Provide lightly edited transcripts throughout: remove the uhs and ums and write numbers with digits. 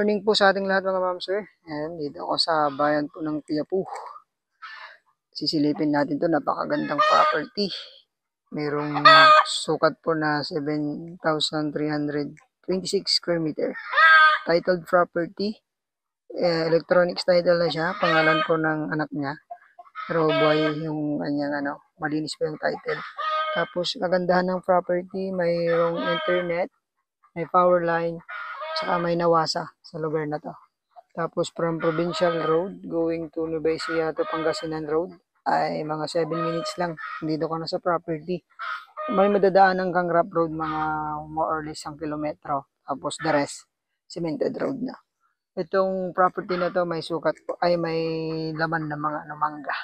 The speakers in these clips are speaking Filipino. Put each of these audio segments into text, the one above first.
morning po sa ating lahat mga ma'am sir. And dito ako sa bayan po ng Quiapo. Sisilipin natin to, napakagandang property. Mayroong sukat po na 7,326 square meter. Titled property. Electronics title na siya. Pangalan po ng anak niya. Roboy yung kanyang malinis po yung title. Tapos kagandahan ng property, mayroong internet, may power line, saka may nawasa sa lugar na to. Tapos from Provincial Road going to Nueva Ecija to Pangasinan Road ay mga 7 minutes lang. Dito ka na sa property. May madadaanan kang rough road mga more or less 1 kilometro. Tapos the rest, cemented road na. Itong property na to may sukat po, ay may laman ng mga mangga.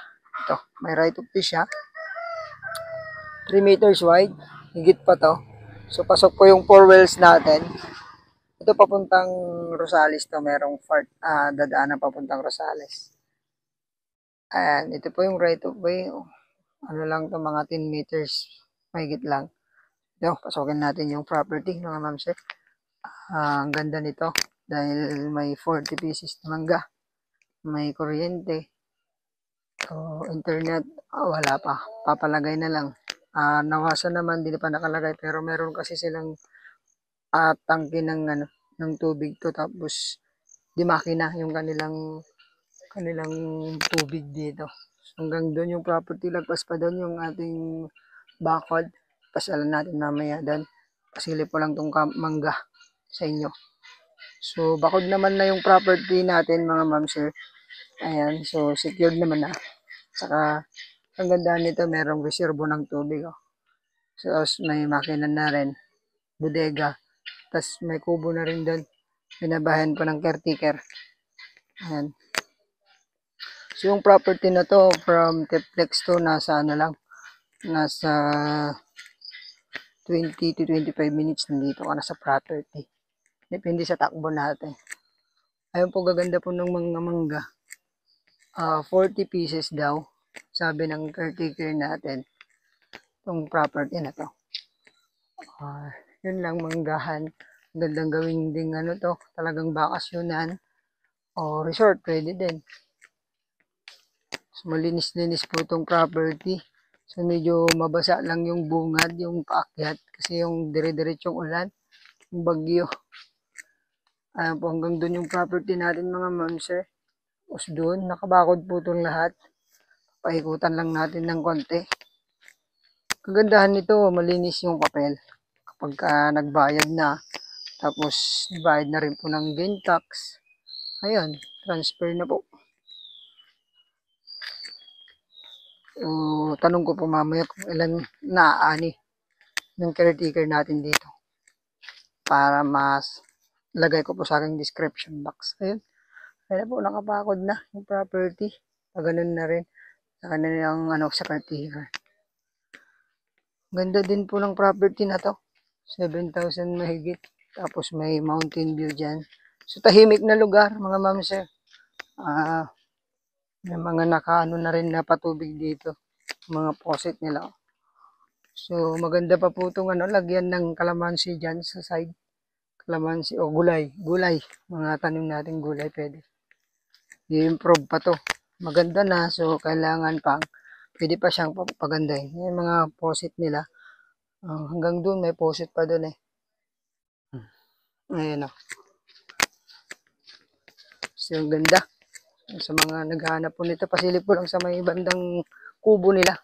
Ito, may right of way siya. 3 meters wide, higit pa to. So pasok po yung 4 wheels natin. Ito papuntang Rosales to, merong dadaanan papuntang Rosales. Ayan, ito po yung right of way. Ano lang to, mga 10 meters, mahigit lang. Ito, pasokin natin yung property mga ma'am sir. Ang ganda nito dahil may 40 pieces na mangga. May kuryente. So, internet, wala pa. Papalagay na lang. Nawasa naman, hindi pa nakalagay. Pero meron kasi silang tangke ng tubig to, tapos di makina yung kanilang tubig dito. Hanggang doon yung property, lagpas pa doon yung ating bakod. Pasalan natin mamaya doon. Pasilip po lang tong mangga sa inyo. So bakod naman na yung property natin mga ma'am sir. Ayan, so secured naman na. Saka ang ganda nito, merong reservo ng tubig. So may makina na rin, bodega. Tapos may kubo na rin doon. Binabahan po ng caretaker. Ayan. So yung property na to from Teplex to nasa nasa 20 to 25 minutes nandito ka na sa property. Depende sa takbo natin. Ayun po, gaganda po ng mga mangga. 40 pieces daw. Sabi ng caretaker natin. Itong property na to. Yun lang, manggahan. Gandang gawing ding to, talagang bakasyonan o resort, pwede din. So, malinis-linis po itong property. So medyo mabasa lang yung bungad, yung paakyat kasi yung dire-diretsong ulan, yung bagyo. Ayan po, hanggang doon yung property natin mga ma'am sir. Tapos doon, nakabakod po itong lahat. Paikutan lang natin ng konti. Kagandahan nito, malinis yung papel. Kapag nagbayad na, tapos bayad na rin po ng gain tax. Ayan, transfer na po. Tanong ko po mamaya kung ilan naaani ng caretaker natin dito. Para mas lagay ko po sa aking description box. Ayun. Kaya po, nakapakod na yung property. Ganun na rin. Sa kanilang sa caretaker. Ganda din po ng property na to. 7,000 mahigit. Tapos may mountain view dyan. So tahimik na lugar mga ma'am sir. May mga nakaano na rin na patubig dito. Mga faucet nila. So maganda pa po itong lagyan ng kalamansi dyan sa side. Kalamansi o gulay. Gulay. Mga tanim natin gulay pwede. I-improve pa to. Maganda na. So kailangan pwede pa siyang pagandahin. Yung mga faucet nila. Hanggang doon may faucet pa doon eh. Ayan o. So yung ganda. Sa mga naghahanap po nito, pasilip po lang sa may bandang kubo nila.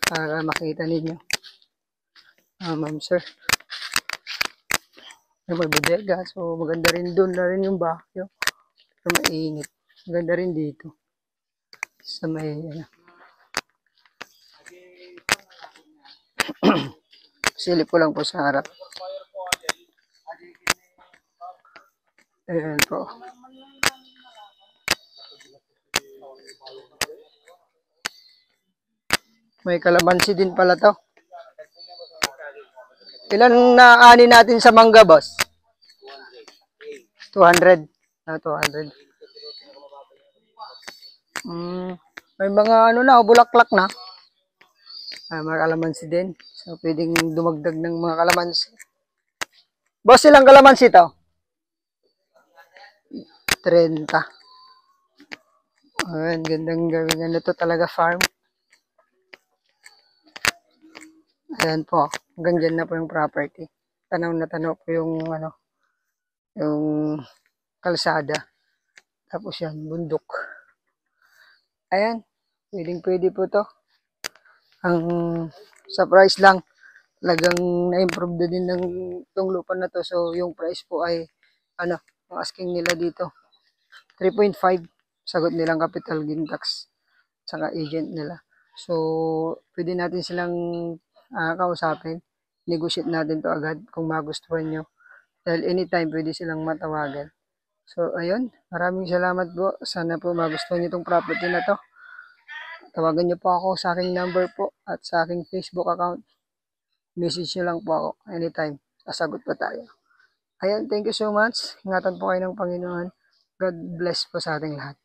Para makita ninyo. Ma'am sir. May bodega. So maganda rin doon na rin yung bahay. Pero mainit. Maganda rin dito. Sa may silip ko lang po sa harap. Ayan po. May kalamansi din pala to. Ilan na ani natin sa mangga, boss? 200. 200. May mga bulaklak na. May kalamansi din. So, pwedeng dumagdag ng mga kalamansi. Boss, ilang kalamansi to? 30. Ayan, gandang gawin. Ano to talaga farm. Ayan po. Hanggang dyan na po yung property. Tanaw na tanaw po yung yung kalsada. Tapos yan, bundok. Ayan. Pwede po to. Ang sa price lang, talagang na-improve na din ng itong lupa na to. So, yung price po ay, ang asking nila dito, 3.5. Sagot nilang capital gain tax, saka agent nila. So, pwede natin silang kausapin. Negotiate natin to agad kung magustuhan nyo. Dahil anytime, pwede silang matawagan. So, ayun. Maraming salamat po. Sana po magustuhan nyo itong property na to. Tawagan nyo po ako sa aking number po at sa aking Facebook account. Message nyo lang po ako anytime. Sasagot pa tayo. Ayan, thank you so much. Ingatan po kayo ng Panginoon. God bless po sa ating lahat.